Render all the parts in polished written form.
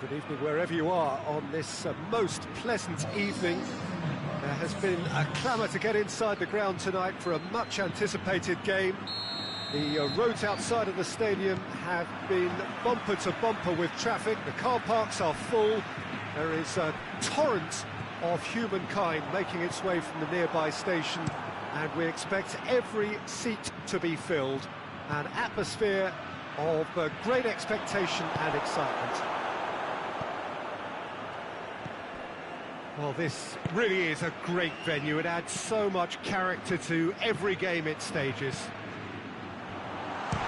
Good evening wherever you are on this most pleasant evening. There has been a clamour to get inside the ground tonight for a much-anticipated game. The roads outside of the stadium have been bumper to bumper with traffic. The car parks are full. There is a torrent of humankind making its way from the nearby station, and we expect every seat to be filled. An atmosphere of great expectation and excitement. Well, this really is a great venue. It adds so much character to every game it stages. The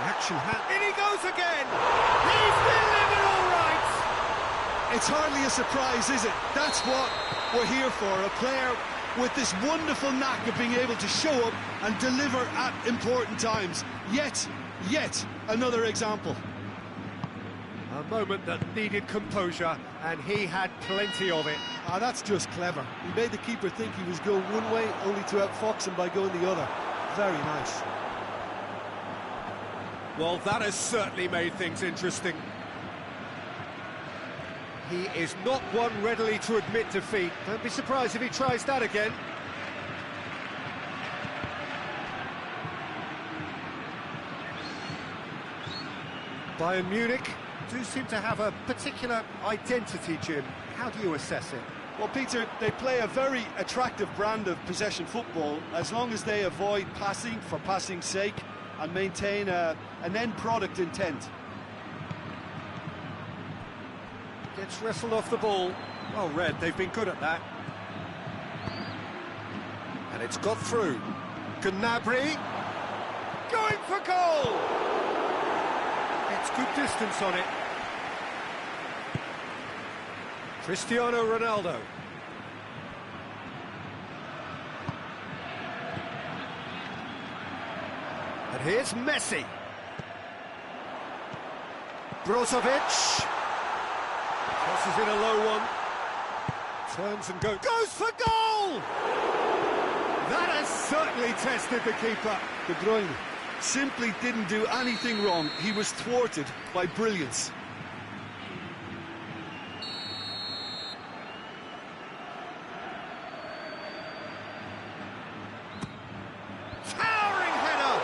action in he goes again! He's delivered all right! It's hardly a surprise, is it? That's what we're here for, a player with this wonderful knack of being able to show up and deliver at important times. Yet another example. A moment that needed composure, and he had plenty of it. That's just clever. He made the keeper think he was going one way, only to outfox him by going the other. Very nice. Well, that has certainly made things interesting. He is not one readily to admit defeat. Don't be surprised if he tries that again. Bayern Munich do seem to have a particular identity, Jim. How do you assess it? Well, Peter, they play a very attractive brand of possession football as long as they avoid passing for passing's sake and maintain an end product intent. Gets wrestled off the ball. Well read, they've been good at that. And it's got through. Gnabry going for goal! It's good distance on it. Cristiano Ronaldo. And here's Messi. Brozovic. Crosses in a low one. Turns and goes for goal! That has certainly tested the keeper. De Bruyne simply didn't do anything wrong. He was thwarted by brilliance. Towering header!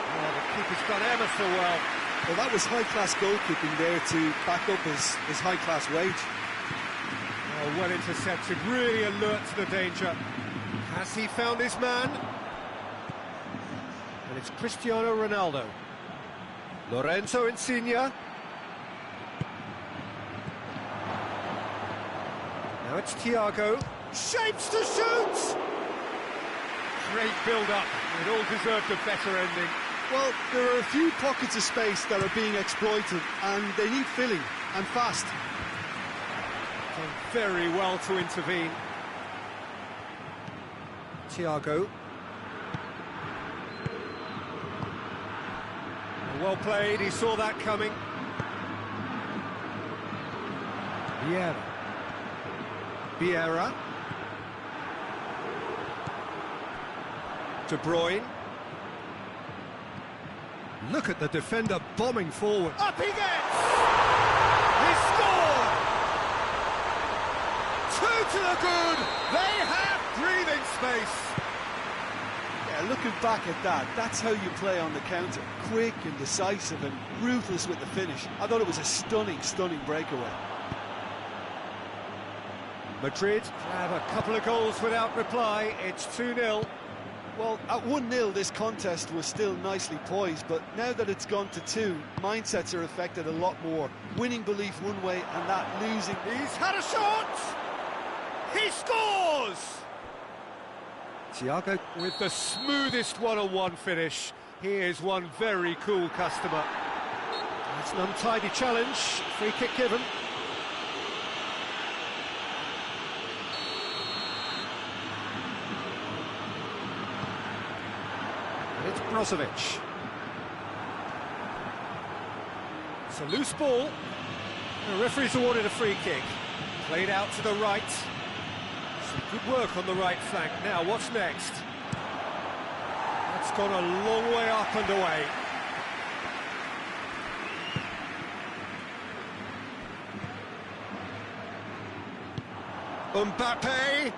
Oh, the keeper's done ever so well. Well, that was high-class goalkeeping there to back up his high-class wage. Oh, well intercepted, really alert to the danger. Has he found his man? And it's Cristiano Ronaldo. Lorenzo Insigne. Now it's Thiago. Shapes to shoot! Great build-up. It all deserved a better ending. Well, there are a few pockets of space that are being exploited, and they need filling, and fast. Done very well to intervene. Thiago. Well played, he saw that coming. Vieira. De Bruyne. Look at the defender bombing forward. Up he gets! He scored! 2 to the good! They have breathing space! Yeah, looking back at that, that's how you play on the counter. Quick and decisive and ruthless with the finish. I thought it was a stunning breakaway. Madrid have a couple of goals without reply. It's 2-0. Well, at 1-0 this contest was still nicely poised, but now that it's gone to 2, mindsets are affected a lot more. Winning belief one way and that losing. He's had a shot! He scores! Thiago with the smoothest one-on-one finish. He is one very cool customer. It's an untidy challenge. Free kick given. It's Brozovic. It's a loose ball. The referee's awarded a free kick. Played out to the right. Some good work on the right flank. Now, what's next? That's gone a long way up and away. Mbappe.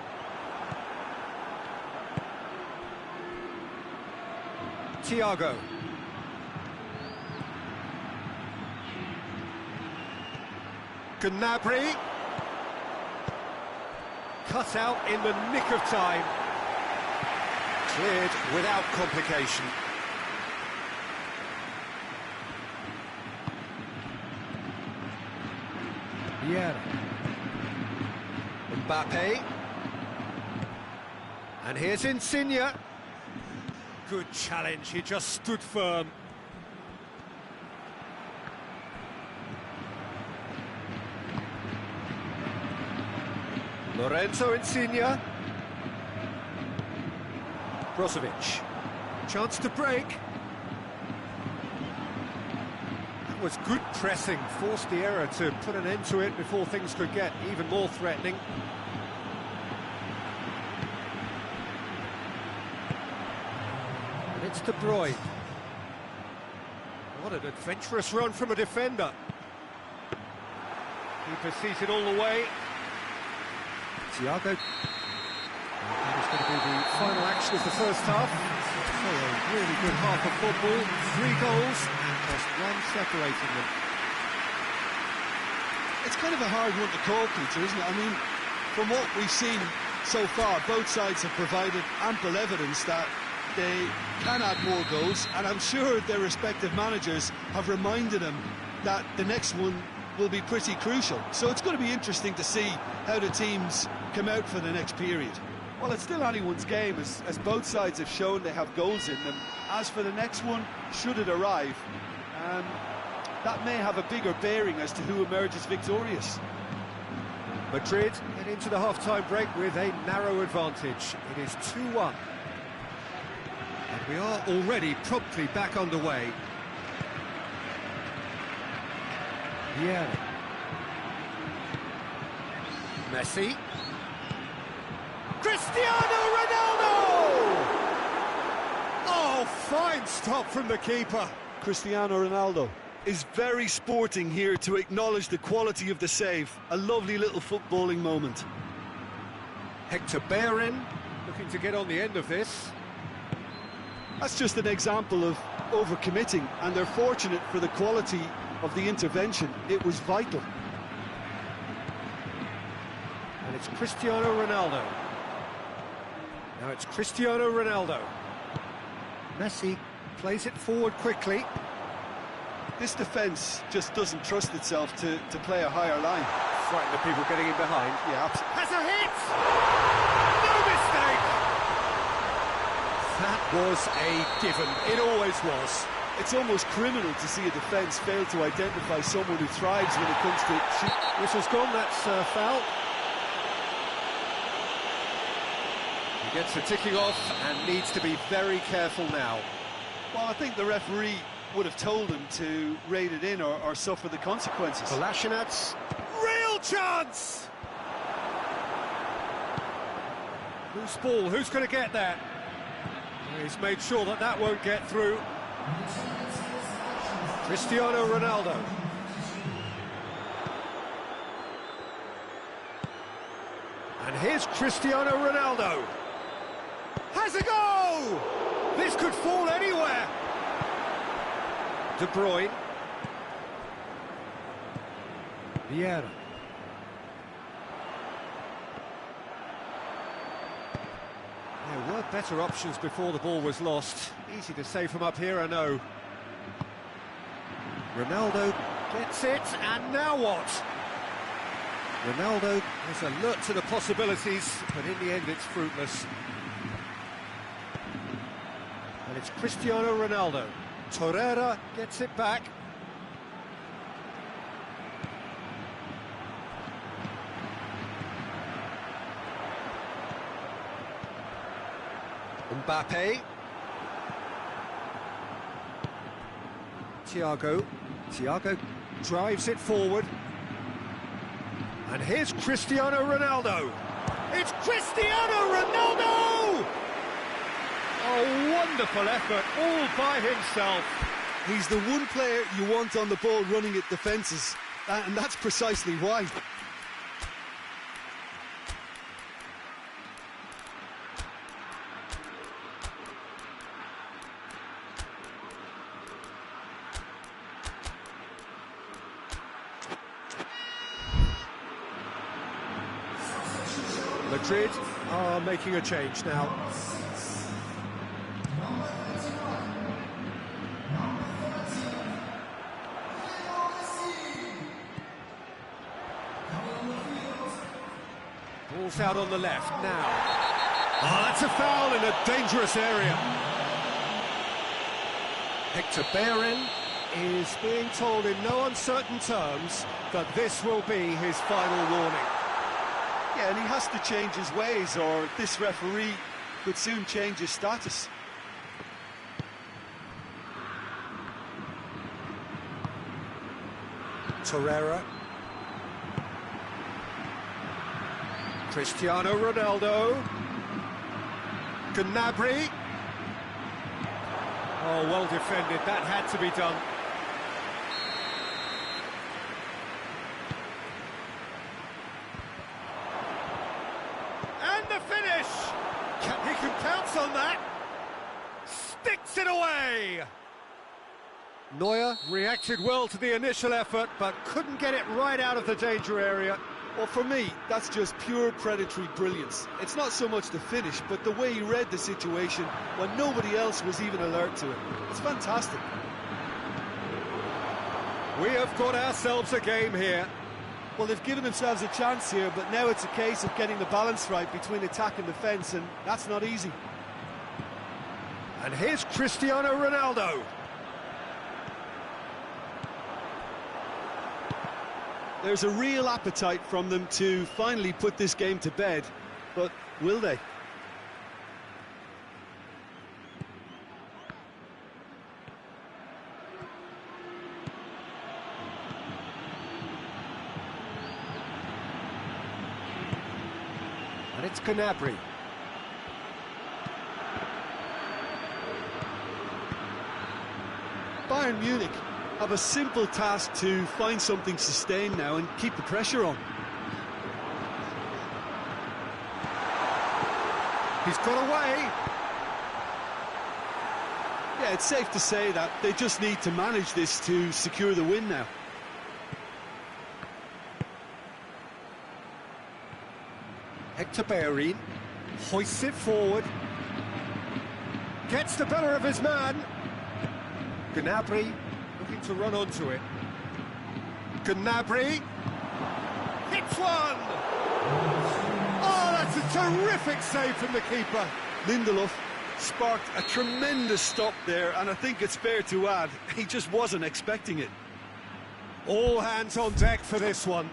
Thiago. Gnabry. Cut out in the nick of time. Cleared without complication. Vieira. Mbappe. And here's Insigne. Good challenge, he just stood firm. Lorenzo Insigne. Brozovic. Chance to break. That was good pressing, forced the error to put an end to it before things could get even more threatening. And it's De Bruyne. What an adventurous run from a defender. Keeper seated all the way. Thiago. That is going to be the final action of the first half. So a really good half of football. 3 goals and just one separating them. It's kind of a hard one to call, Peter, isn't it? I mean, from what we've seen so far, both sides have provided ample evidence that they can add more goals, and I'm sure their respective managers have reminded them that the next one will be pretty crucial. So it's going to be interesting to see how the teams come out for the next period. Well, it's still anyone's game, as both sides have shown they have goals in them. As for the next one, should it arrive, that may have a bigger bearing as to who emerges victorious. Madrid get into the half-time break with a narrow advantage. It is 2-1. And we are already promptly back underway. Vieira. Messi. Cristiano Ronaldo! Oh, fine stop from the keeper. Cristiano Ronaldo is very sporting here to acknowledge the quality of the save. A lovely little footballing moment. Hector Bellerin looking to get on the end of this. That's just an example of overcommitting, and they're fortunate for the quality of the intervention. It was vital. And it's Cristiano Ronaldo. Now it's Cristiano Ronaldo. Messi plays it forward quickly. This defence just doesn't trust itself to play a higher line. Frighten the people getting in behind. Yeah, absolutely. Has a hit! No mistake! That was a given. It always was. It's almost criminal to see a defence fail to identify someone who thrives when it comes to shoot. Whistle's gone, that's foul. He gets the ticking off and needs to be very careful now. Well, I think the referee would have told him to rate it in or suffer the consequences. Kolasinac, real chance! Loose ball, who's going to get that? He's made sure that that won't get through. Cristiano Ronaldo. And here's Cristiano Ronaldo. Has a go! This could fall anywhere. De Bruyne. Vieira. There were better options before the ball was lost. Easy to say from up here, I know. Ronaldo gets it, and now what? Ronaldo is alert to the possibilities, but in the end it's fruitless. And it's Cristiano Ronaldo. Torreira gets it back. Mbappe. Thiago drives it forward. And here's Cristiano Ronaldo. It's Cristiano Ronaldo! A wonderful effort, all by himself. He's the one player you want on the ball running at defences, and that's precisely why. Madrid are making a change now. Ball's out on the left now. Oh, that's a foul in a dangerous area. Hector Bellerin is being told in no uncertain terms that this will be his final warning. Yeah, and he has to change his ways, or this referee could soon change his status. Torreira. Cristiano Ronaldo. Gnabry. Oh, well defended, that had to be done. And the finish! He can pounce on that. Sticks it away! Neuer reacted well to the initial effort, but couldn't get it right out of the danger area. Well, for me, that's just pure predatory brilliance. It's not so much the finish, but the way he read the situation when nobody else was even alert to it. It's fantastic. We have got ourselves a game here. Well, they've given themselves a chance here, but now it's a case of getting the balance right between attack and defence, and that's not easy. And here's Cristiano Ronaldo. There's a real appetite from them to finally put this game to bed, but will they? And it's Gnabry. Bayern Munich have a simple task to find something sustained now and keep the pressure on. He's got away. Yeah, it's safe to say that they just need to manage this to secure the win now. Hector Bellerin hoists it forward. Gets the better of his man. Gnabry looking to run onto it. Gnabry hits one! Oh, that's a terrific save from the keeper. Lindelof sparked a tremendous stop there, and I think it's fair to add, he just wasn't expecting it. All hands on deck for this one.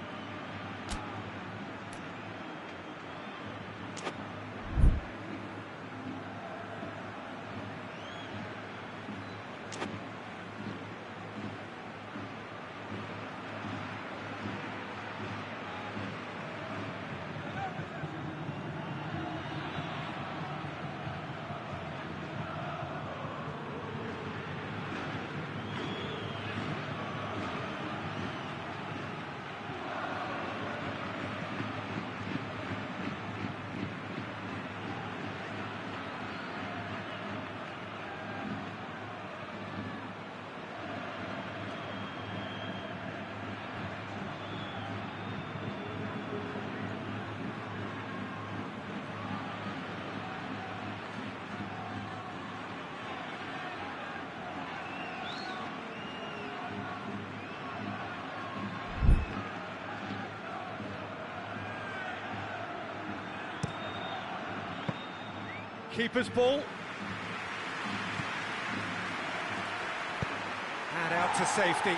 Keeper's ball. And out to safety.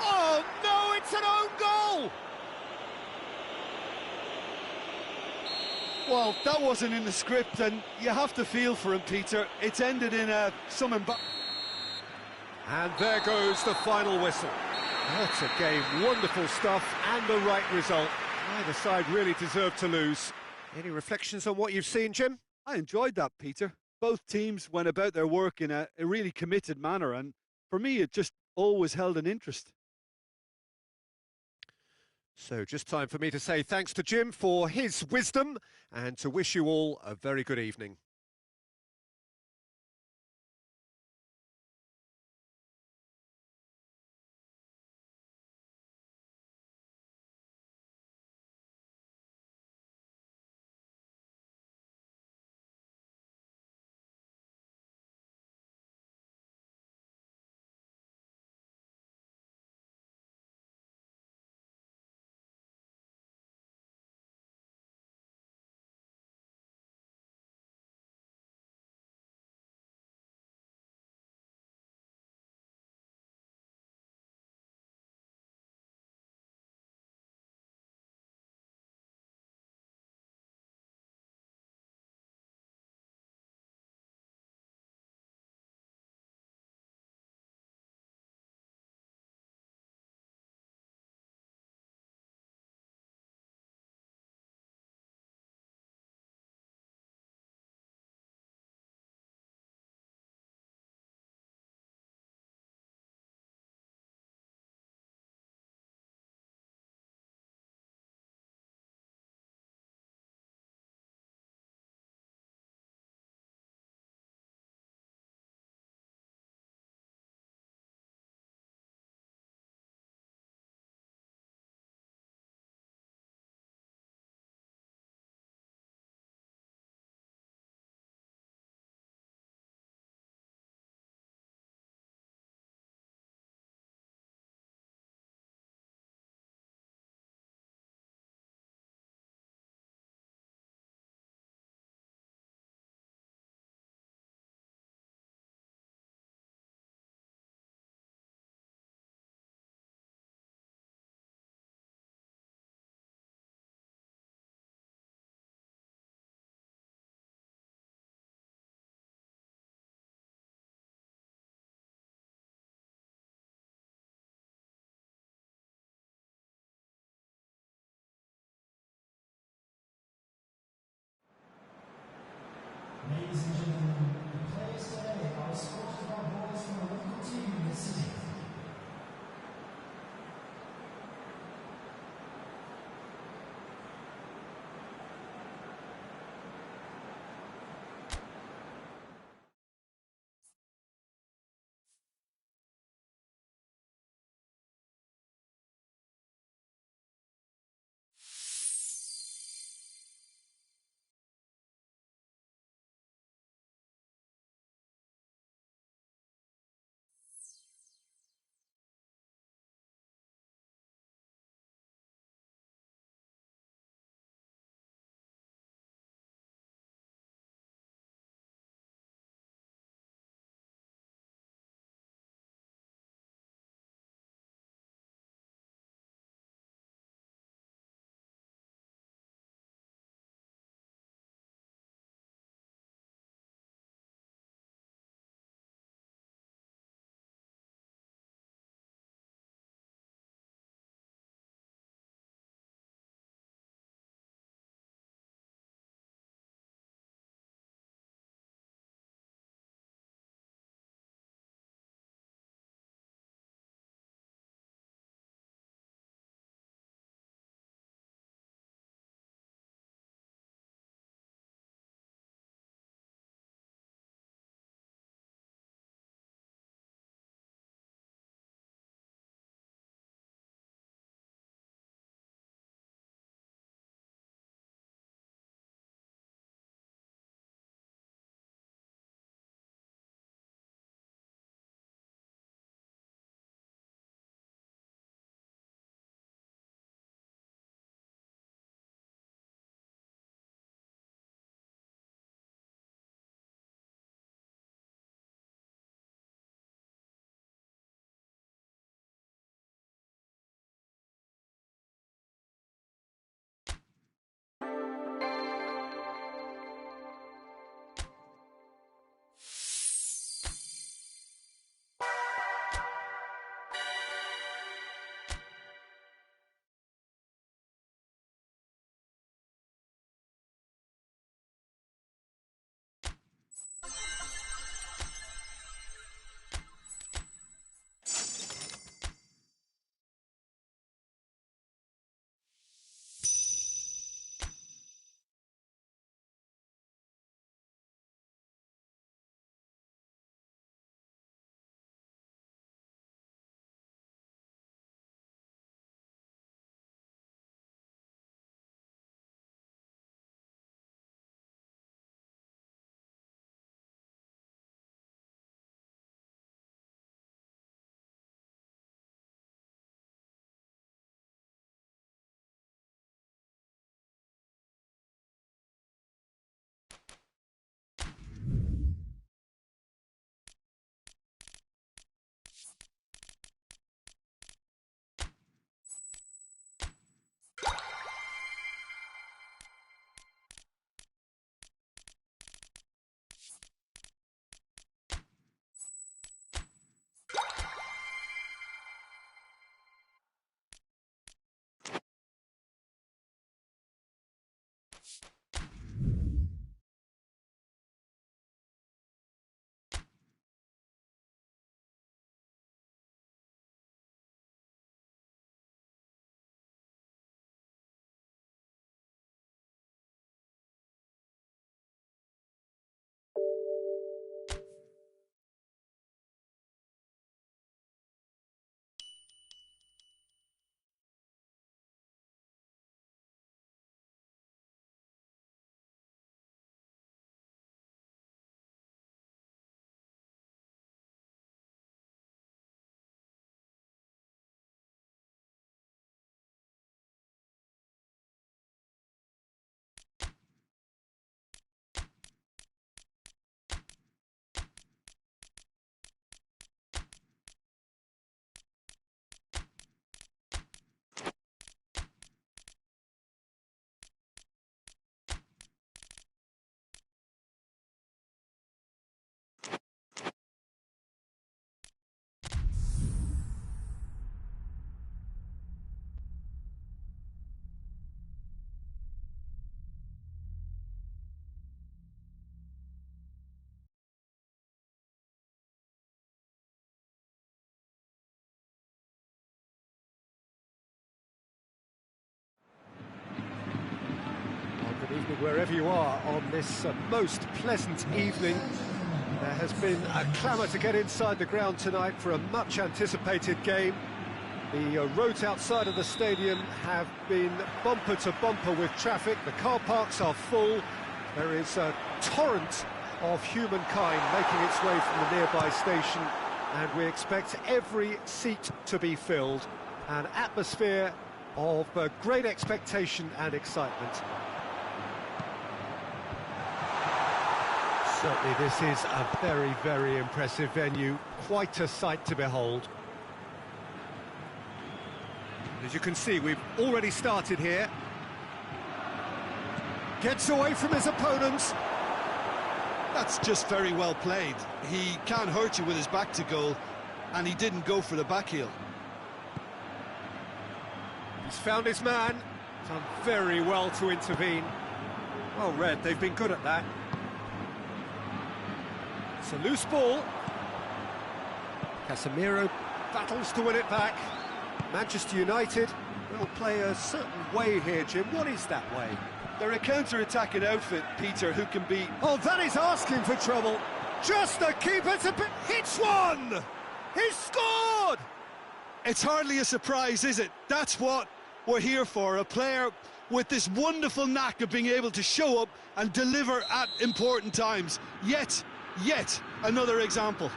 Oh no, it's an own goal! Well, that wasn't in the script, and you have to feel for him, Peter. It's ended in some And there goes the final whistle. What a game, wonderful stuff, and the right result. Neither side really deserved to lose. Any reflections on what you've seen, Jim? I enjoyed that, Peter. Both teams went about their work in a really committed manner, and for me, it just always held an interest. So just time for me to say thanks to Jim for his wisdom, and to wish you all a very good evening. Good evening wherever you are on this most pleasant evening. There has been a clamour to get inside the ground tonight for a much anticipated game. The roads outside of the stadium have been bumper to bumper with traffic. The car parks are full. There is a torrent of humankind making its way from the nearby station, and we expect every seat to be filled. An atmosphere of great expectation and excitement. Certainly this is a very, very impressive venue, quite a sight to behold. As you can see, we've already started here. Gets away from his opponents. That's just very well played. He can't hurt you with his back to goal, and he didn't go for the back heel. He's found his man. Done very well to intervene. Well read, they've been good at that. It's a loose ball. Casemiro battles to win it back. Manchester United will play a certain way here, Jim. What is that way? They're a counter-attacking outfit, Peter, who can be... Oh, that is asking for trouble. Just the keeper to hits one! He's scored! It's hardly a surprise, is it? That's what we're here for, a player with this wonderful knack of being able to show up and deliver at important times. Yet another example.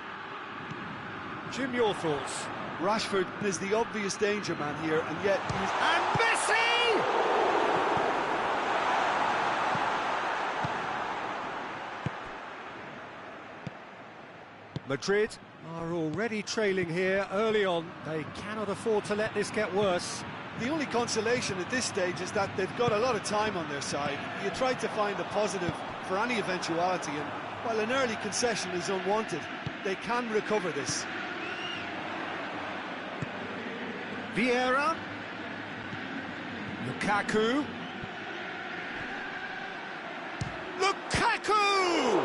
Jim, your thoughts? Rashford is the obvious danger man here, and yet he's... And Messi! Madrid are already trailing here early on. They cannot afford to let this get worse. The only consolation at this stage is that they've got a lot of time on their side. You try to find a positive for any eventuality, and while an early concession is unwanted, they can recover this. Vieira. Lukaku. Lukaku!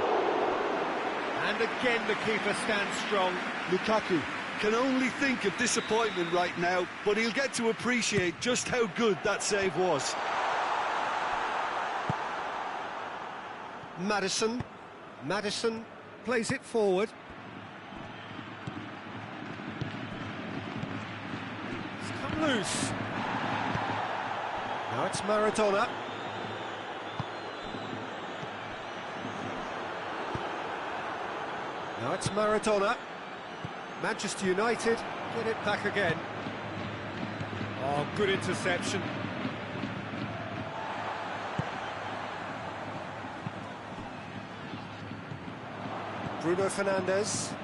And again the keeper stands strong. Lukaku can only think of disappointment right now, but he'll get to appreciate just how good that save was. Maddison plays it forward. It's come loose. Now it's Maradona. Now it's Maradona. Manchester United get it back again. Oh, good interception. Bruno Fernandes.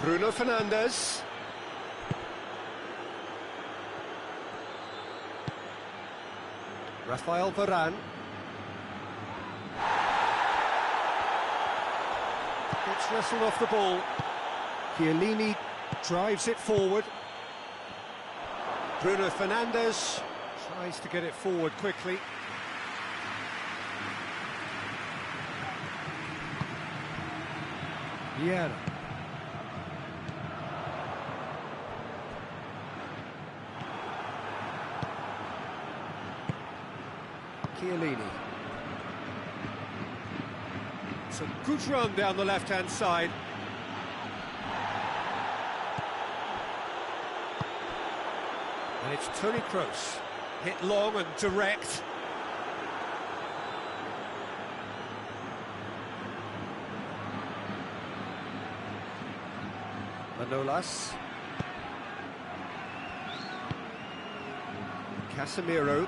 Bruno Fernandes. Rafael Varane. Gets wrestled off the ball. Chiellini drives it forward. Bruno Fernandes tries to get it forward quickly. Vieira. Chiellini. It's a good run down the left-hand side. And it's Toni Kroos. Hit long and direct. Manolas. Casemiro.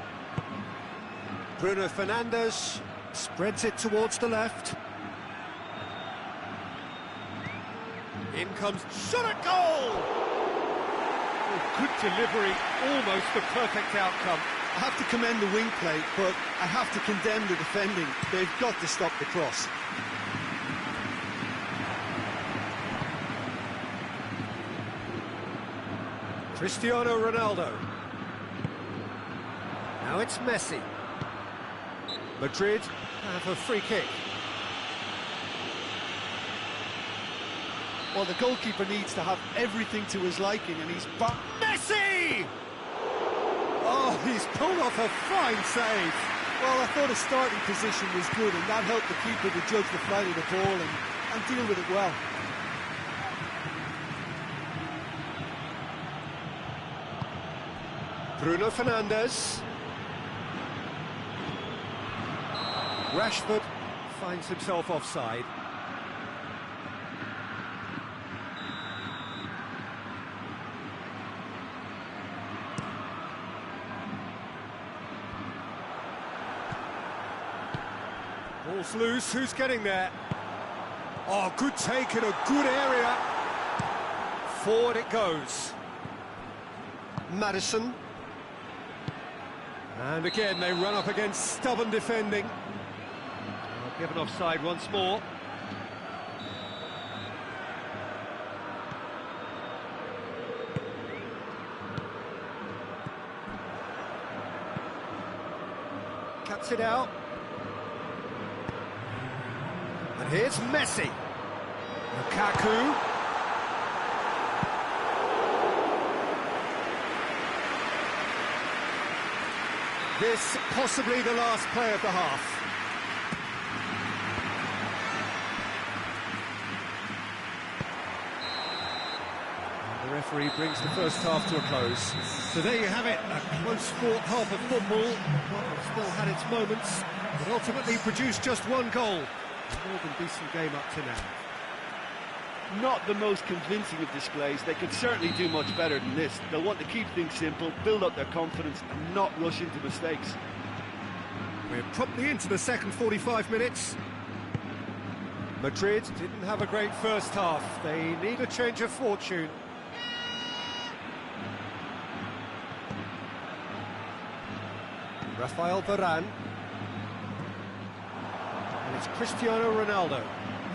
Bruno Fernandes spreads it towards the left. In comes shot at goal! Oh, good delivery, almost the perfect outcome. I have to commend the wing play, but I have to condemn the defending. They've got to stop the cross. Cristiano Ronaldo. Now it's Messi. Madrid have a free kick. Well, the goalkeeper needs to have everything to his liking, and he's back. Messi! Oh, he's pulled off a fine save. Well, I thought his starting position was good, and that helped the keeper to judge the flight of the ball and deal with it well. Bruno Fernandes. Rashford finds himself offside. Ball's loose, who's getting there? Oh, good take in a good area. Forward it goes. Maddison. And again, they run up against stubborn defending. Given offside once more. Cuts it out. And here's Messi. Lukaku. This possibly the last play of the half. The referee brings the first half to a close. So there you have it, a close-fought half of football. Well, still had its moments, but ultimately produced just one goal. A more than decent game up to now. Not the most convincing of displays. They could certainly do much better than this. They'll want to keep things simple, build up their confidence, and not rush into mistakes. We're promptly into the second 45 minutes. Madrid didn't have a great first half. They need a change of fortune. Rafael Varane. And it's Cristiano Ronaldo.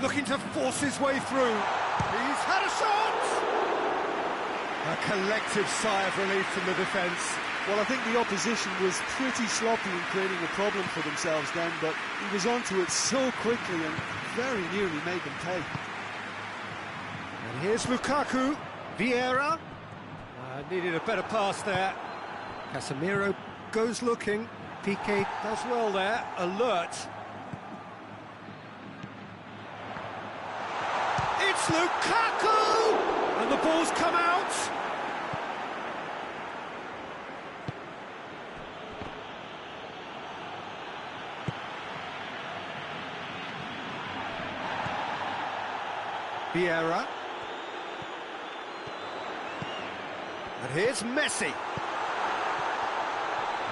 Looking to force his way through. He's had a shot! A collective sigh of relief from the defence. Well, I think the opposition was pretty sloppy in creating a problem for themselves then, but he was onto it so quickly and very nearly made them pay. And here's Lukaku. Vieira. Needed a better pass there. Casemiro goes looking. Piqué does well there. Alert. It's Lukaku! And the ball's come out. Vieira. And here's Messi.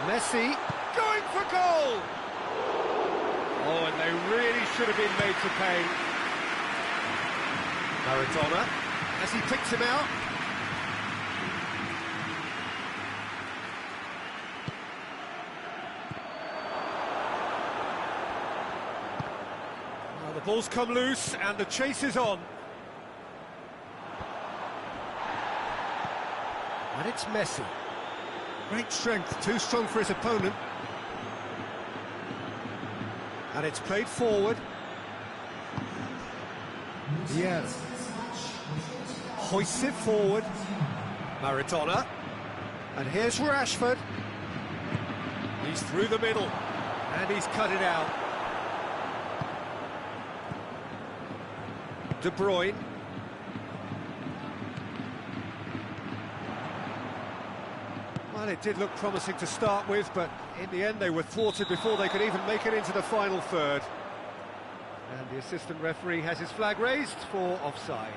Messi going for goal! Oh, and they really should have been made to pay. Maradona, as he picks him out. Well, the ball's come loose and the chase is on. And it's Messi. Great strength, too strong for his opponent. And it's played forward. Yes. Hoists it forward. Maradona. And here's Rashford. He's through the middle. And he's cut it out. De Bruyne. Well, it did look promising to start with, but in the end they were thwarted before they could even make it into the final third. And the assistant referee has his flag raised for offside.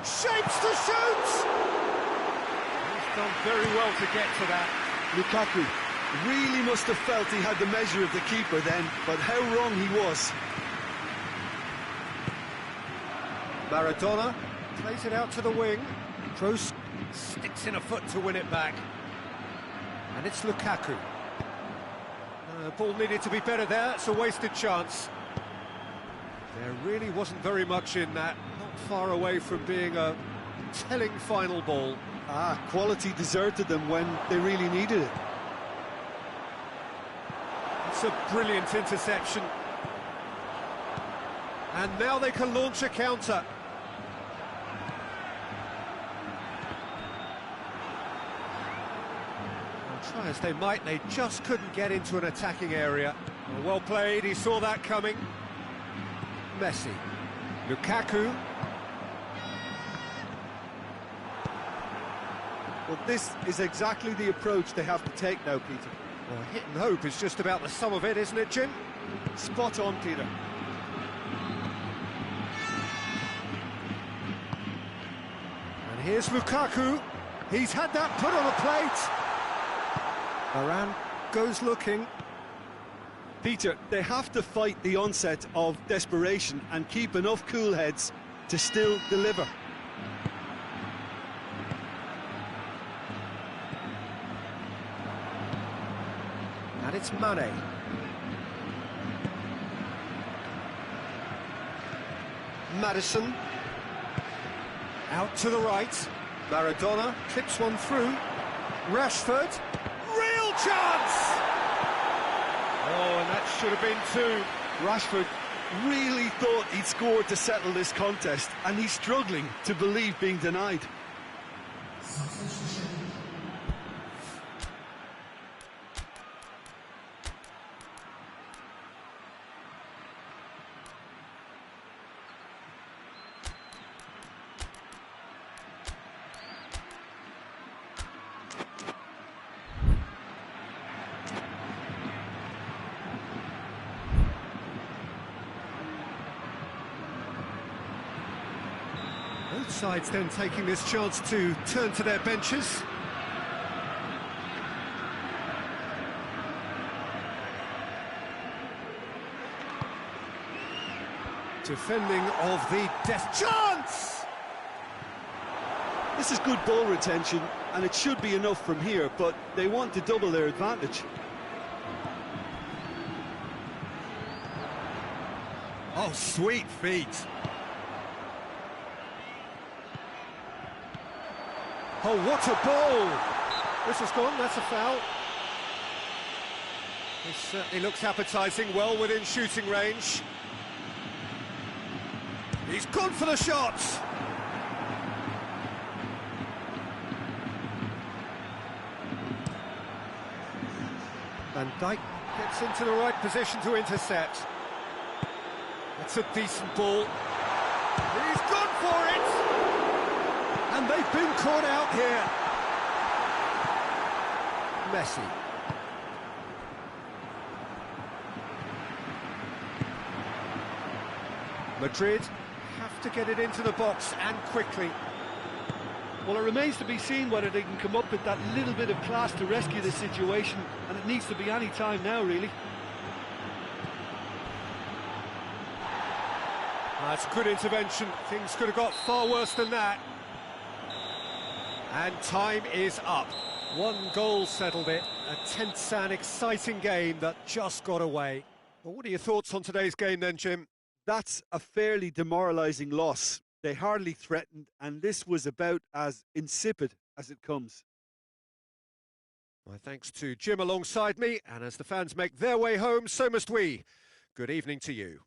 Shapes to shoot! He's done very well to get to that. Lukaku really must have felt he had the measure of the keeper then, but how wrong he was. Maradona plays it out to the wing. Kroos sticks in a foot to win it back. And it's Lukaku. The ball needed to be better there, it's a wasted chance. There really wasn't very much in that, not far away from being a telling final ball. Quality deserted them when they really needed it. It's a brilliant interception. And now they can launch a counter. Well, try as they might, they just couldn't get into an attacking area. Well played, he saw that coming. Messi. Lukaku. Well, this is exactly the approach they have to take now, Peter. Well, hit and hope is just about the sum of it, isn't it, Jim? Spot on, Peter. And here's Lukaku. He's had that put on a plate. Varane goes looking. Peter, they have to fight the onset of desperation and keep enough cool heads to still deliver. And it's Mane. Maddison. Out to the right. Maradona clips one through. Rashford. Real chance! Oh, and that should have been two. Rashford really thought he'd scored to settle this contest, and he's struggling to believe being denied. Both sides then taking this chance to turn to their benches. Defending of the death chance! This is good ball retention, and it should be enough from here, but they want to double their advantage. Oh, sweet feet. Oh, what a ball! This has gone, that's a foul. This certainly looks appetising, well within shooting range. He's gone for the shot! Van Dijk gets into the right position to intercept. That's a decent ball. He's gone for it! And they've been caught out here. Messi. Madrid have to get it into the box and quickly. Well, it remains to be seen whether they can come up with that little bit of class to rescue this situation, and it needs to be any time now, really. That's a good intervention. Things could have got far worse than that. And time is up. One goal settled it. A tense and exciting game that just got away. Well, what are your thoughts on today's game then, Jim? That's a fairly demoralising loss. They hardly threatened, and this was about as insipid as it comes. My thanks to Jim alongside me, and as the fans make their way home, so must we. Good evening to you.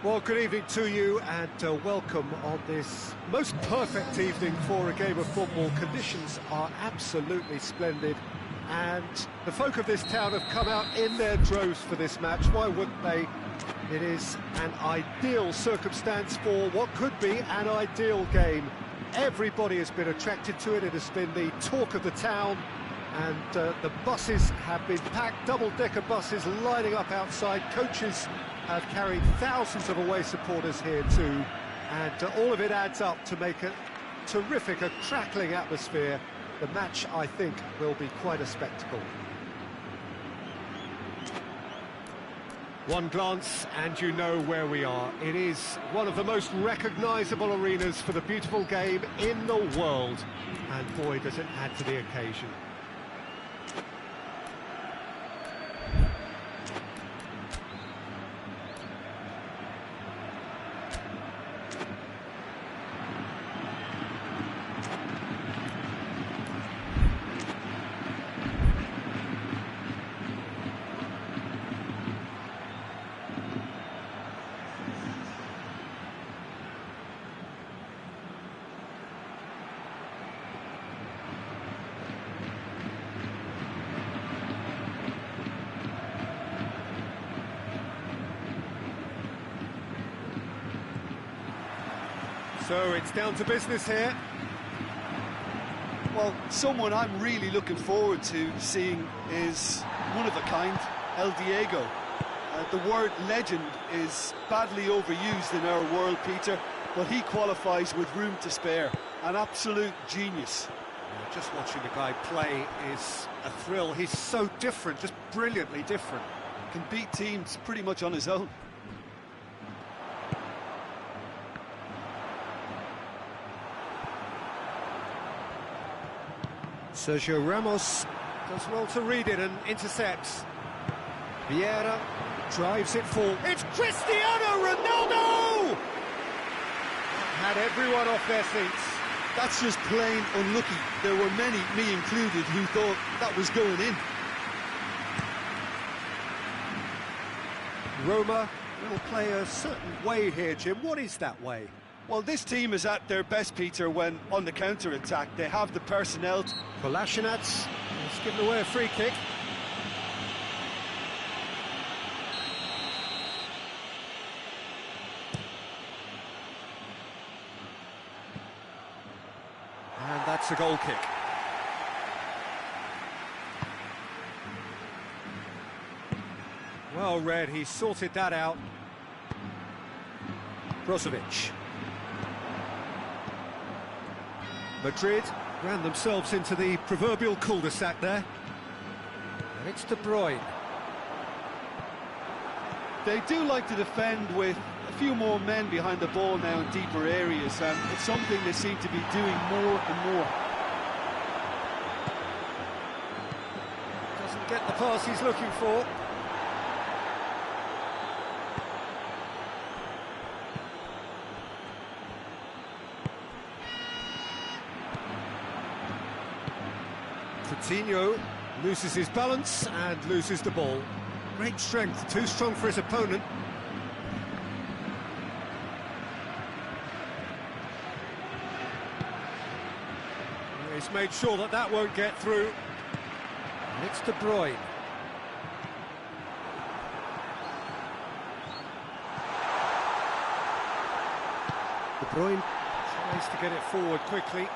Well, good evening to you and welcome on this most perfect evening for a game of football. Conditions are absolutely splendid and the folk of this town have come out in their droves for this match. Why wouldn't they? It is an ideal circumstance for what could be an ideal game. Everybody has been attracted to it. It has been the talk of the town, and the buses have been packed, double-decker buses lining up outside. Coaches have carried thousands of away supporters here too, and all of it adds up to make a terrific, a crackling atmosphere. The match, I think, will be quite a spectacle. One glance and you know where we are. It is one of the most recognisable arenas for the beautiful game in the world, and boy does it add to the occasion. So it's down to business here. Well, someone I'm really looking forward to seeing is one of a kind, El Diego. The word legend is badly overused in our world, Peter, but he qualifies with room to spare. An absolute genius. Yeah, just watching the guy play is a thrill. He's so different, just brilliantly different. Can beat teams pretty much on his own. Sergio Ramos does well to read it and intercepts. Vieira drives it forward. It's Cristiano Ronaldo! Had everyone off their seats. That's just plain unlucky. There were many, me included, who thought that was going in. Roma will play a certain way here, Jim. What is that way? Well, this team is at their best, Peter, when on the counter-attack. They have the personnel. Kolasinac has given away a free kick. And that's a goal kick. Well read, he sorted that out. Brozovic. Madrid ran themselves into the proverbial cul-de-sac there. And it's De Bruyne. They do like to defend with a few more men behind the ball now in deeper areas, and it's something they seem to be doing more and more. Doesn't get the pass he's looking for. Coutinho loses his balance and loses the ball. Great strength, too strong for his opponent. He's made sure that that won't get through. And it's De Bruyne. De Bruyne tries to get it forward quickly.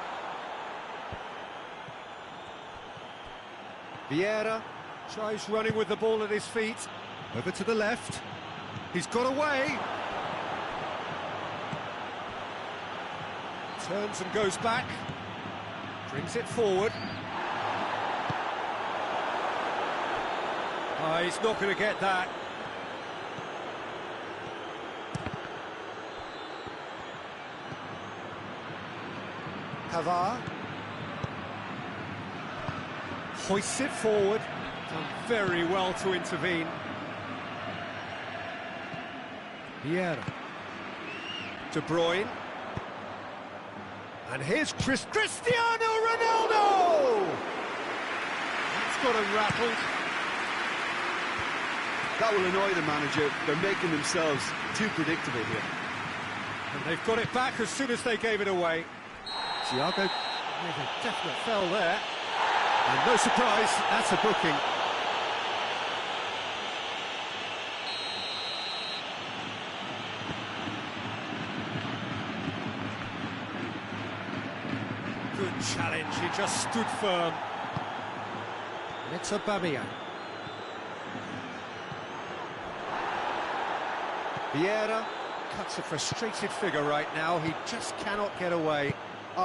Vieira tries running with the ball at his feet. Over to the left. He's got away. Turns and goes back. Brings it forward. He's not going to get that. Pavard. Hoists it forward. Done very well to intervene. Vieira. De Bruyne. And here's Cristiano Ronaldo! That's got him rattled. That will annoy the manager. They're making themselves too predictable here. And they've got it back as soon as they gave it away. Thiago with a definite foul there. And no surprise, that's a booking. Good challenge, he just stood firm. And it's Aubameyang. Vieira cuts a frustrated figure right now, he just cannot get away.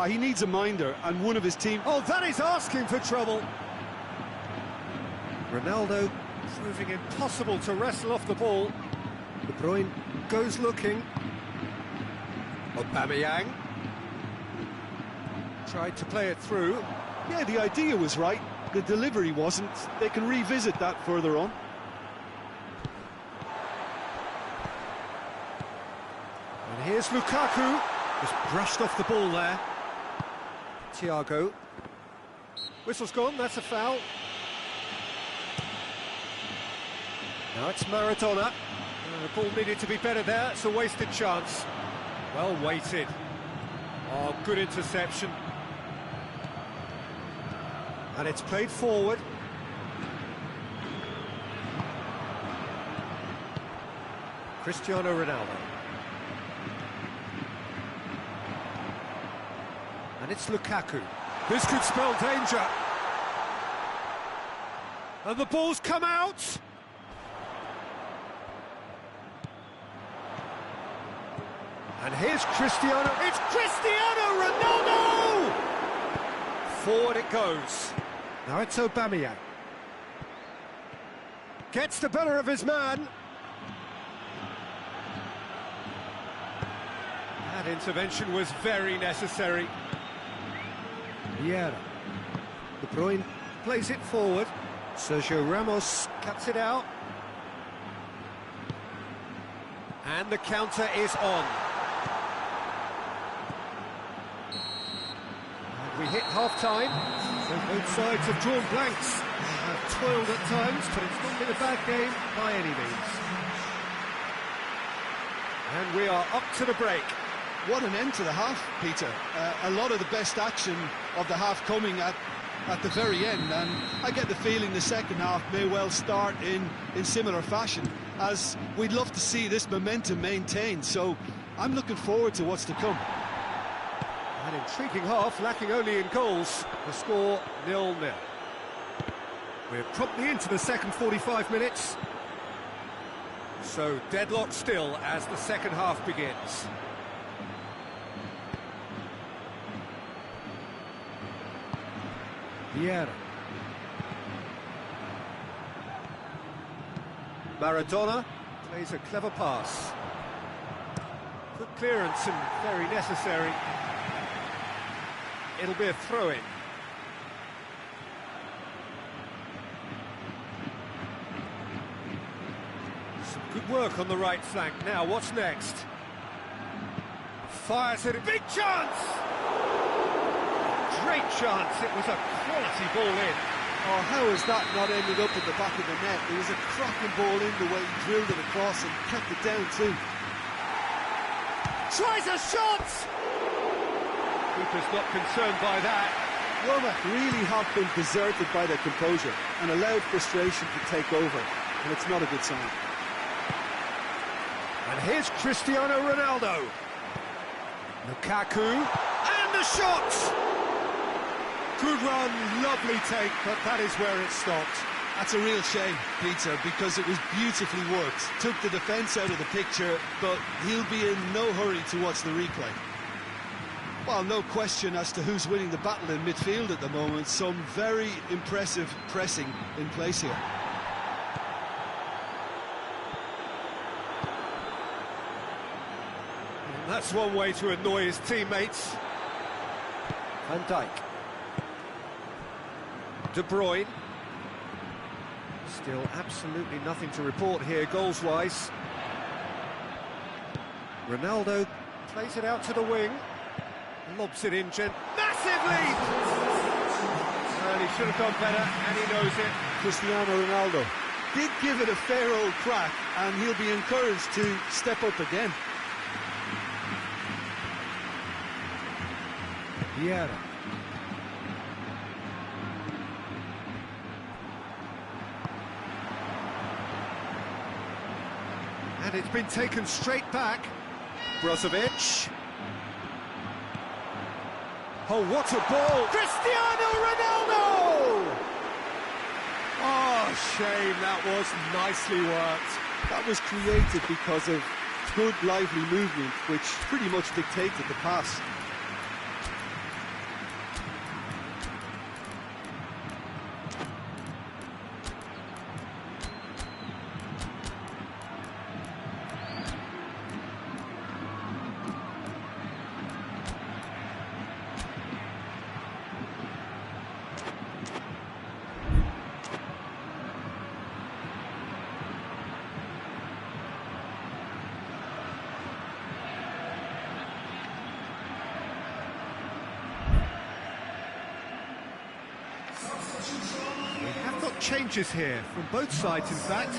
He needs a minder, and one of his team... Oh, that is asking for trouble. Ronaldo proving impossible to wrestle off the ball. De Bruyne goes looking. Aubameyang tried to play it through. Yeah, the idea was right, the delivery wasn't. They can revisit that further on. And here's Lukaku, just brushed off the ball there. Thiago. Whistle's gone, that's a foul. Now it's Maradona. The ball needed to be better there, it's a wasted chance. Well weighted. Oh, good interception. And it's played forward. Cristiano Ronaldo. And it's Lukaku. This could spell danger. And the ball's come out. And here's Cristiano. It's Cristiano Ronaldo! Forward it goes. Now it's Aubameyang. Gets the better of his man. That intervention was very necessary. Vieira. De Bruyne plays it forward. Sergio Ramos cuts it out. And the counter is on. And we hit half-time. So both sides have drawn blanks. Have toiled at times, but it's not been a bad game by any means. And we are up to the break. What an end to the half, Peter. A lot of the best action of the half coming at the very end, and I get the feeling the second half may well start in similar fashion, as we'd love to see this momentum maintained, so I'm looking forward to what's to come. An intriguing half, lacking only in goals. The score 0-0. We're promptly into the second 45 minutes. So deadlock still as the second half begins. Vieira. Maradona plays a clever pass. Good clearance and very necessary. It'll be a throw-in. Some good work on the right flank. Now, what's next? Fires it. Big chance! Great chance. It was a quality ball in. Oh, how has that not ended up in the back of the net? It was a cracking ball in the way he drilled it across and kept it down too. Tries a shot! Keeper's not concerned by that. Roma really have been deserted by their composure and allowed frustration to take over, and it's not a good sign. And here's Cristiano Ronaldo. Lukaku, and the shot! Good run, lovely take, but that is where it stopped. That's a real shame, Peter, because it was beautifully worked. Took the defence out of the picture, but he'll be in no hurry to watch the replay. Well, no question as to who's winning the battle in midfield at the moment. Some very impressive pressing in place here. And that's one way to annoy his teammates. Van Dijk. De Bruyne. Still absolutely nothing to report here goals-wise. Ronaldo plays it out to the wing. Lobs it in massively! And he should have gone better, and he knows it. Cristiano Ronaldo did give it a fair old crack, and he'll be encouraged to step up again. Vieira. And it's been taken straight back. Brozovic. Oh, what a ball! Cristiano Ronaldo! Oh, shame, that was nicely worked. That was created because of good, lively movement, which pretty much dictated the pass. We have got changes here, from both sides in fact.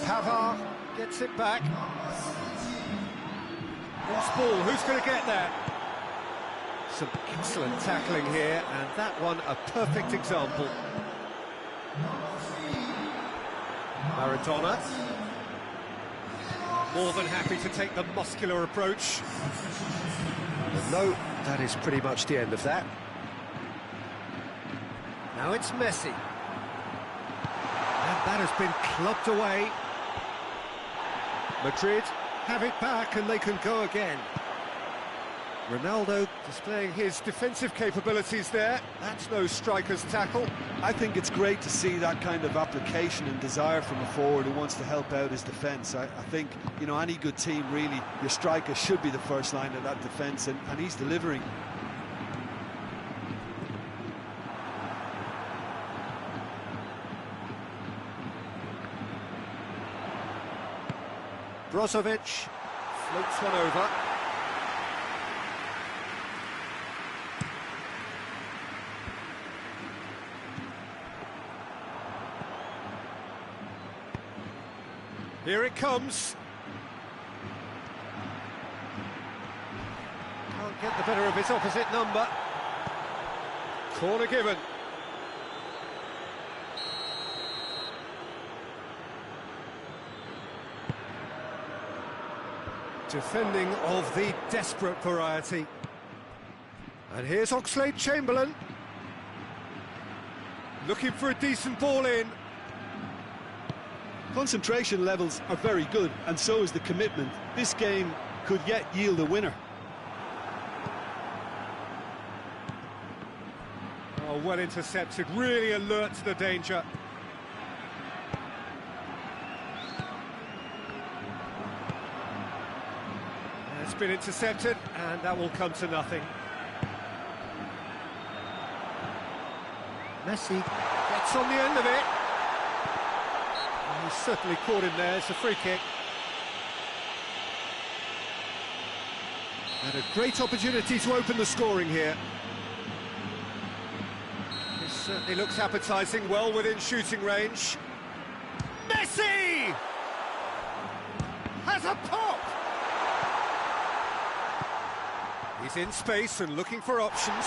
Pavard gets it back. Lost ball, who's going to get there? Some excellent tackling here, and that one a perfect example. Maradona. More than happy to take the muscular approach. But no, that is pretty much the end of that. Now it's Messi. And that has been clubbed away. Madrid have it back and they can go again. Ronaldo displaying his defensive capabilities there. That's no striker's tackle. I think it's great to see that kind of application and desire from a forward who wants to help out his defence. I think, you know, any good team, really, your striker should be the first line of that defence, and he's delivering. Brozovic floats one over. Here it comes. Can't get the better of his opposite number. Corner given. Defending of the desperate variety. And here's Oxlade-Chamberlain. Looking for a decent ball in. Concentration levels are very good, and so is the commitment. This game could yet yield a winner. Oh, well intercepted, really alert to the danger. It's been intercepted, and that will come to nothing. Messi gets on the end of it. He's certainly caught him there. It's a free kick. And a great opportunity to open the scoring here. This certainly looks appetising, well within shooting range. Messi! Has a pop! He's in space and looking for options.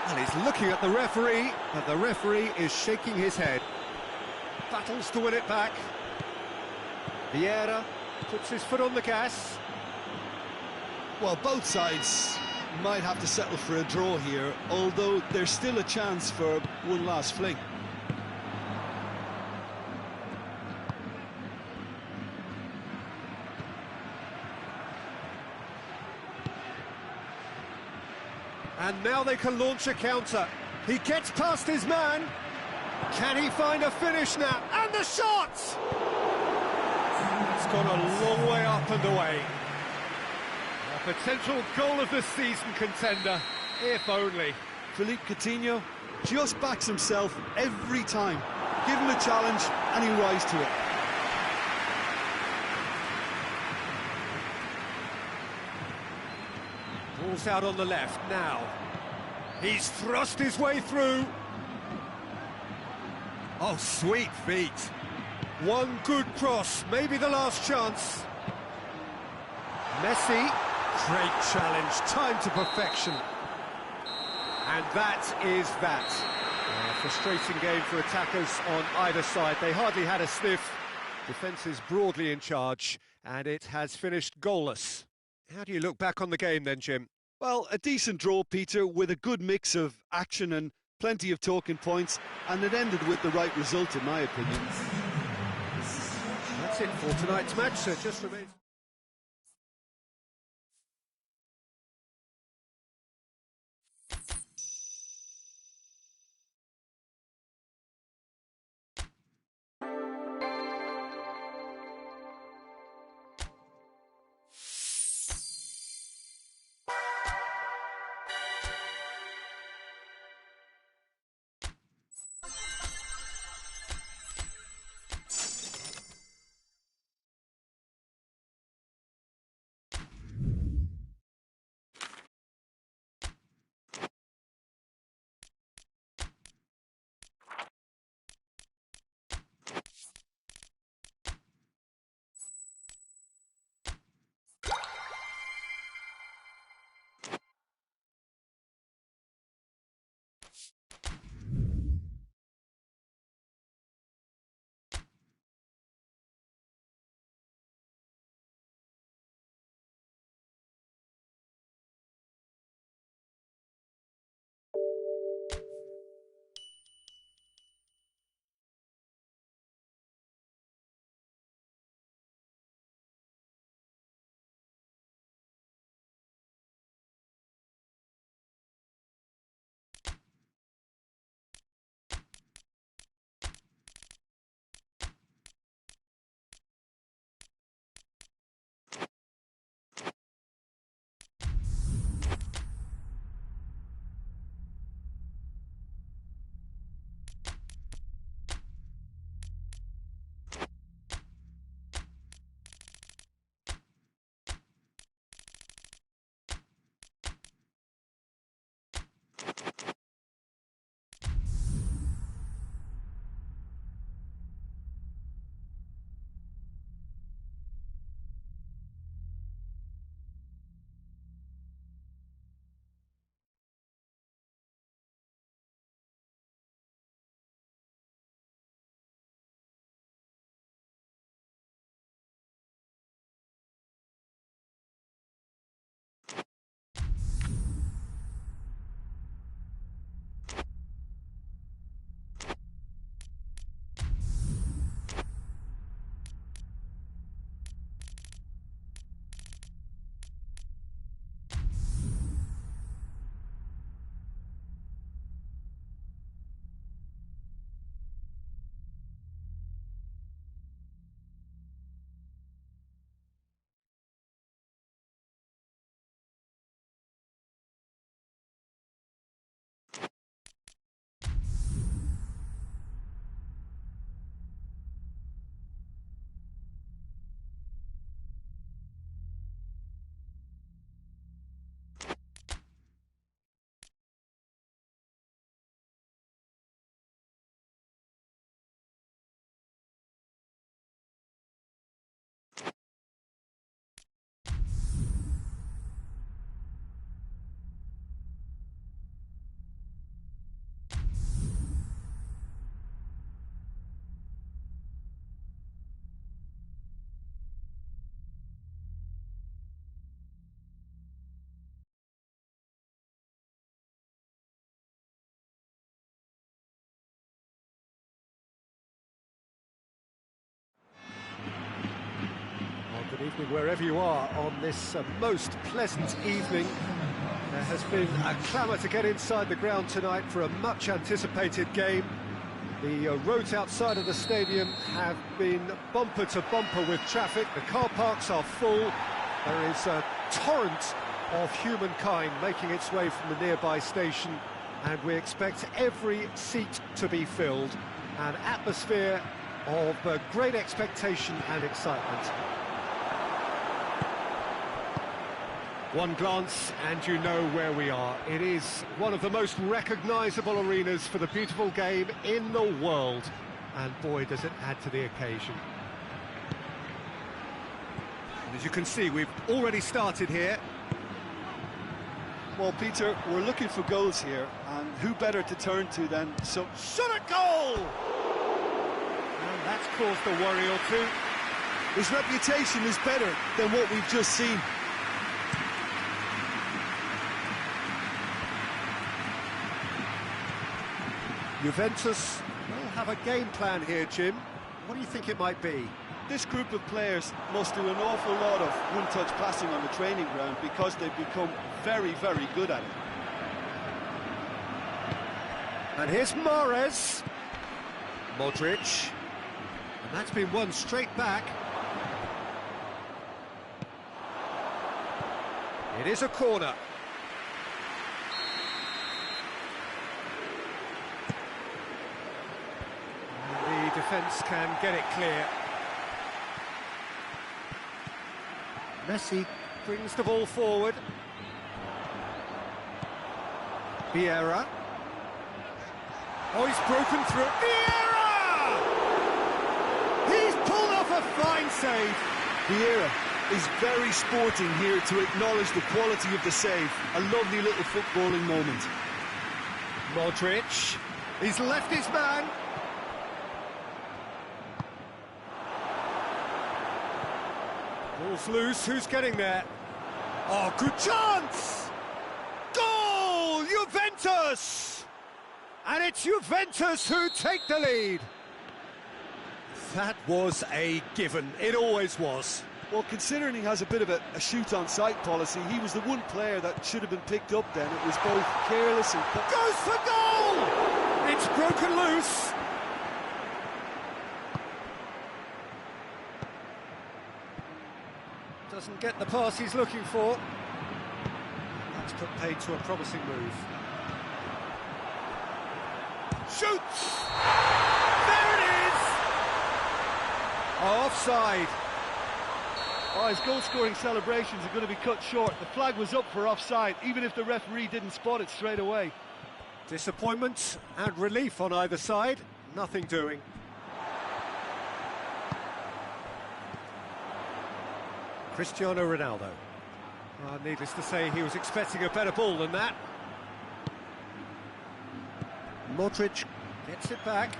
And he's looking at the referee, but the referee is shaking his head. Battles to win it back. Vieira puts his foot on the gas. Well, both sides might have to settle for a draw here, although there's still a chance for one last fling. And now they can launch a counter. He gets past his man. Can he find a finish now? And the shot! It's gone a long way up and away. A potential goal of the season contender, if only. Philippe Coutinho just backs himself every time. Give him a challenge and he'll rise to it. Ball's out on the left now. He's thrust his way through. Oh, sweet feet. One good cross, maybe the last chance. Messi, great challenge, time to perfection. And that is that. A frustrating game for attackers on either side. They hardly had a sniff. Defence is broadly in charge, and it has finished goalless. How do you look back on the game then, Jim? Well, a decent draw, Peter, with a good mix of action and plenty of talking points, and it ended with the right result, in my opinion. That's it for tonight's match, so it just remains... Good evening wherever you are on this most pleasant evening. There has been a clamour to get inside the ground tonight for a much anticipated game. The roads outside of the stadium have been bumper to bumper with traffic. The car parks are full. There is a torrent of humankind making its way from the nearby station, and we expect every seat to be filled. An atmosphere of great expectation and excitement. One glance and you know where we are. It is one of the most recognisable arenas for the beautiful game in the world. And boy, does it add to the occasion. And as you can see, we've already started here. Well, Peter, we're looking for goals here, and who better to turn to than some Shot at goal! And that's caused a worry or two. His reputation is better than what we've just seen. Juventus will have a game plan here, Jim. What do you think it might be? This group of players must do an awful lot of one-touch passing on the training ground because they've become very, very good at it. And here's Mahrez. Modric. And that's been won straight back. It is a corner. And the defence can get it clear. Messi brings the ball forward. Vieira. Oh, he's broken through. Vieira! He's pulled off a fine save. Vieira is very sporting here to acknowledge the quality of the save. A lovely little footballing moment. Modric. He's left his man. Ball's loose, who's getting there? Oh, good chance! Goal! Juventus! And it's Juventus who take the lead. That was a given, it always was. Well, considering he has a bit of a shoot-on-sight policy, he was the one player that should have been picked up then. It was both careless and... Goes for goal! It's broken loose. Doesn't get the pass he's looking for. That's put paid to a promising move. Shoots! There it is! Offside. Oh, his goal-scoring celebrations are going to be cut short. The flag was up for offside, even if the referee didn't spot it straight away. Disappointment and relief on either side. Nothing doing. Cristiano Ronaldo. Needless to say, he was expecting a better ball than that. Modric gets it back.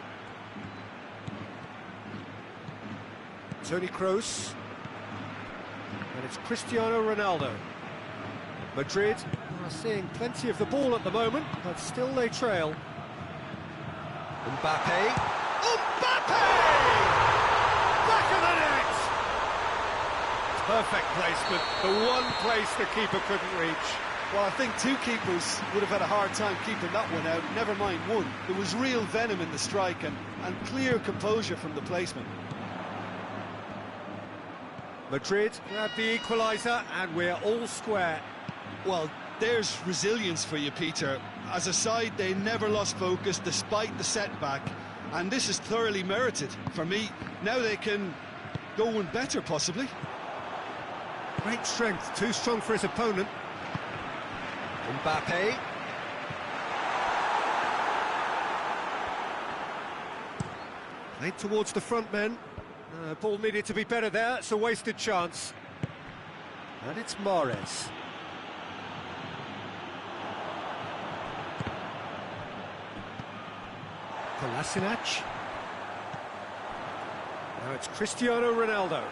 Toni Kroos. And it's Cristiano Ronaldo. Madrid are seeing plenty of the ball at the moment, but still they trail. Mbappe. Mbappe! Back of the net! Perfect placement, the one place the keeper couldn't reach. Well, I think two keepers would have had a hard time keeping that one out, never mind one. There was real venom in the strike and clear composure from the placement. Madrid grab the equaliser and we're all square. Well, there's resilience for you, Peter. As a side, they never lost focus despite the setback, and this is thoroughly merited. For me, now they can go one better, possibly. Great strength, too strong for his opponent. Mbappe. Played towards the front men. Ball needed to be better there, it's a wasted chance. And it's Mahrez. Kolasinac. Now it's Cristiano Ronaldo.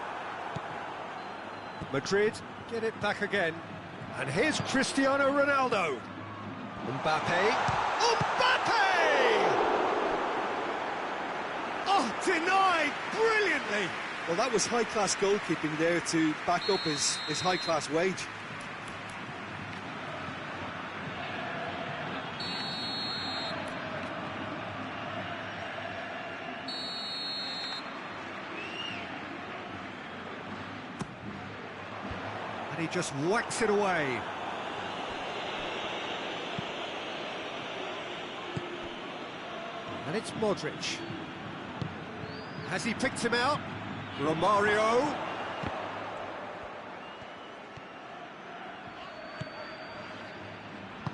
Madrid get it back again. And here's Cristiano Ronaldo. Mbappe. Mbappe! Oh, denied brilliantly. Well, that was high-class goalkeeping there to back up his high-class wage. And he just whacks it away. And it's Modric. Has he picked him out? Romario.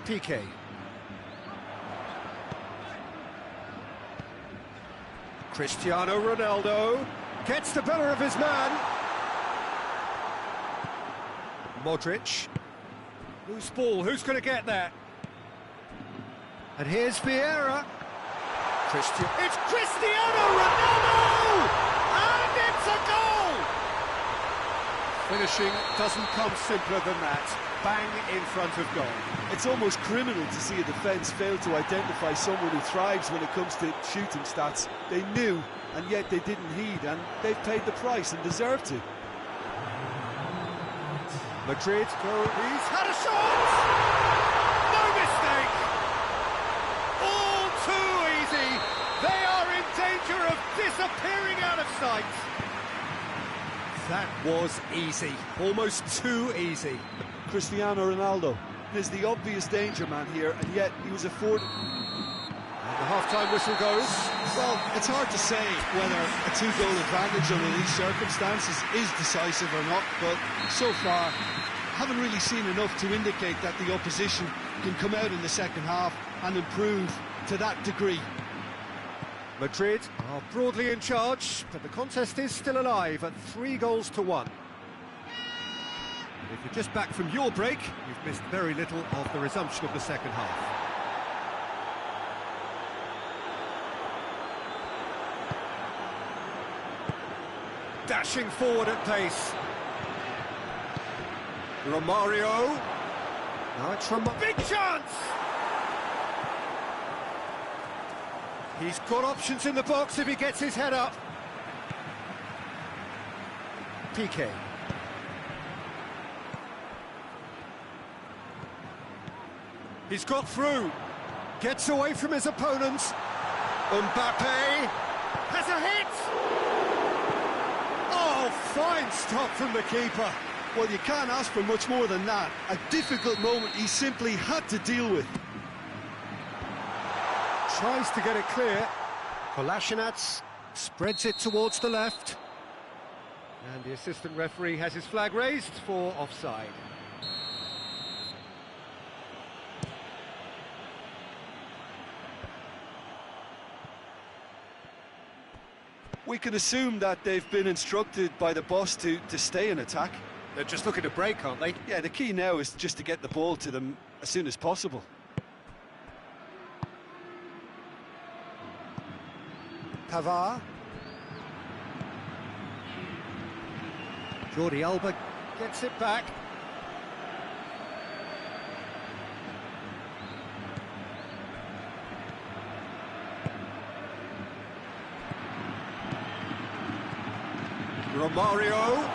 Piqué. Cristiano Ronaldo gets the better of his man. Modric. Loose ball, who's going to get there? And here's Vieira. It's Cristiano Ronaldo! And it's a goal! Finishing doesn't come simpler than that. Bang in front of goal. It's almost criminal to see a defence fail to identify someone who thrives when it comes to shooting stats. They knew, and yet they didn't heed, and they've paid the price and deserve to. Madrid go. He's had a shot! No mistake! All too easy! They are in danger of disappearing out of sight! That was easy. Almost too easy. Cristiano Ronaldo is the obvious danger man here, and yet he was afforded. And the half-time whistle goes. Well, it's hard to say whether a two-goal advantage under these circumstances is decisive or not, but so far, haven't really seen enough to indicate that the opposition can come out in the second half and improve to that degree. Madrid are broadly in charge, but the contest is still alive at 3-1. And if you're just back from your break, you've missed very little of the resumption of the second half. Dashing forward at pace. Romario. Now it's from big chance! He's got options in the box if he gets his head up. Piqué. He's got through. Gets away from his opponents. Mbappe has a hit! Oh, fine stop from the keeper. Well, you can't ask for much more than that. A difficult moment he simply had to deal with. Tries to get it clear. Kolasinac spreads it towards the left. And the assistant referee has his flag raised for offside. We can assume that they've been instructed by the boss to stay in attack. They're just looking to break, aren't they? Yeah, the key now is just to get the ball to them as soon as possible. Pavard. Jordi Alba gets it back. Romario.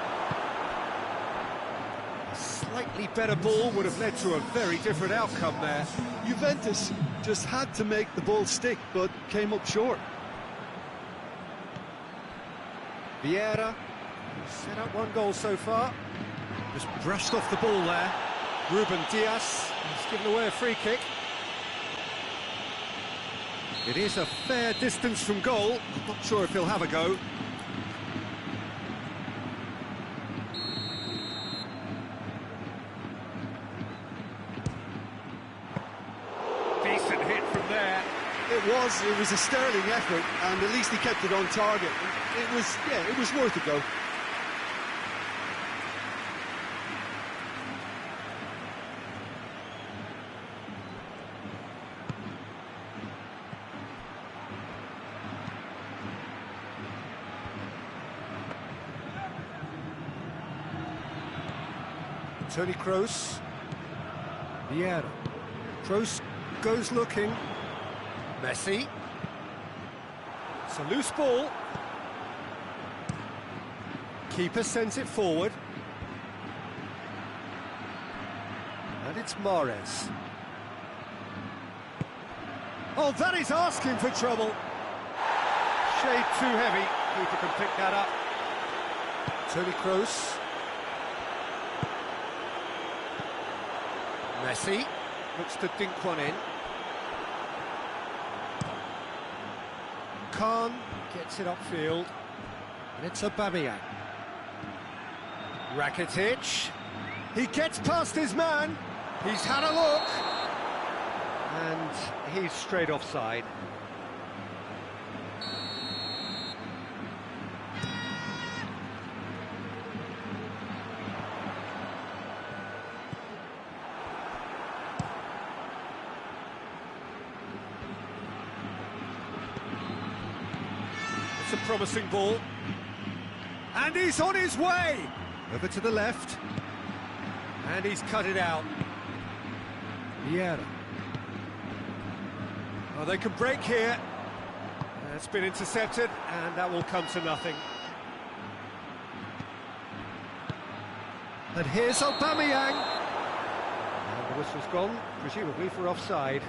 A slightly better ball would have led to a very different outcome there. Juventus just had to make the ball stick, but came up short. Vieira set up 1 goal so far. Just brushed off the ball there. Ruben Dias has given away a free kick. It is a fair distance from goal. I'm not sure if he'll have a go. Decent hit from there. It was a sterling effort, and at least he kept it on target. It was worth a go. Toni Kroos. Vieira. Kroos goes looking. Messi. It's a loose ball. Keeper sends it forward. And it's Mahrez. Oh, that is asking for trouble. Shade too heavy. Keeper can pick that up. Toni Kroos. Messi looks to dink one in. Khan gets it upfield, and it's Aubameyang. Rakitic, he gets past his man, he's had a look, And he's straight offside. It's a promising ball. And he's on his way! Over to the left. And he's cut it out. Vieira. Oh, they can break here. It's been intercepted, and that will come to nothing. And here's Aubameyang. And the whistle's gone, presumably for offside.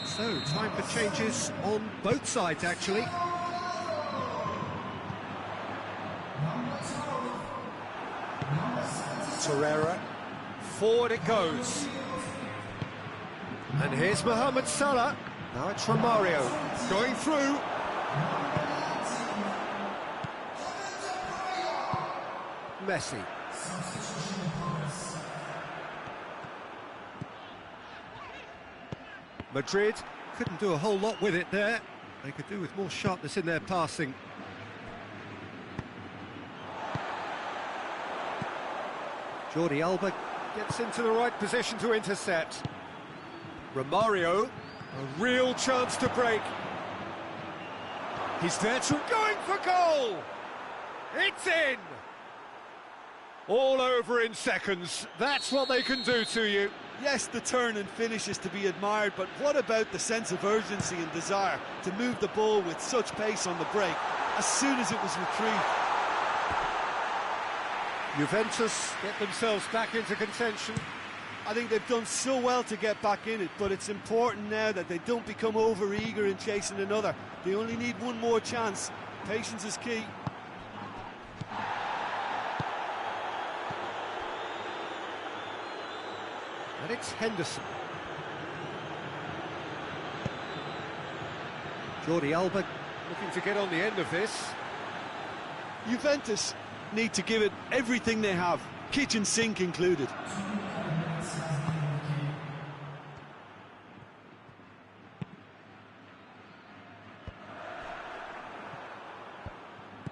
So, time for changes on both sides, actually. Torreira, forward it goes. And here's Mohamed Salah. Now it's Romario, going through. Messi. Madrid couldn't do a whole lot with it there. They could do with more sharpness in their passing. Jordi Alba gets into the right position to intercept. Romario, a real chance to break. He's there to going for goal! It's in! All over in seconds. That's what they can do to you. Yes, the turn and finish is to be admired, but what about the sense of urgency and desire to move the ball with such pace on the break as soon as it was retrieved? Juventus get themselves back into contention. I think they've done so well to get back in it, but it's important now that they don't become over-eager in chasing another. They only need one more chance. Patience is key. And it's Henderson. Jordi Alba looking to get on the end of this. Juventus need to give it everything they have, kitchen sink included.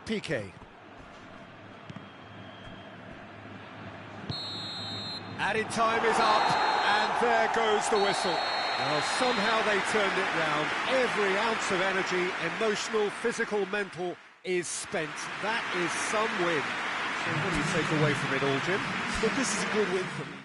Piqué. Added time is up, and there goes the whistle. Well, somehow they turned it round. Every ounce of energy, emotional, physical, mental, is spent. That is some win. So what do you take away from it all, Jim? But this is a good win for me.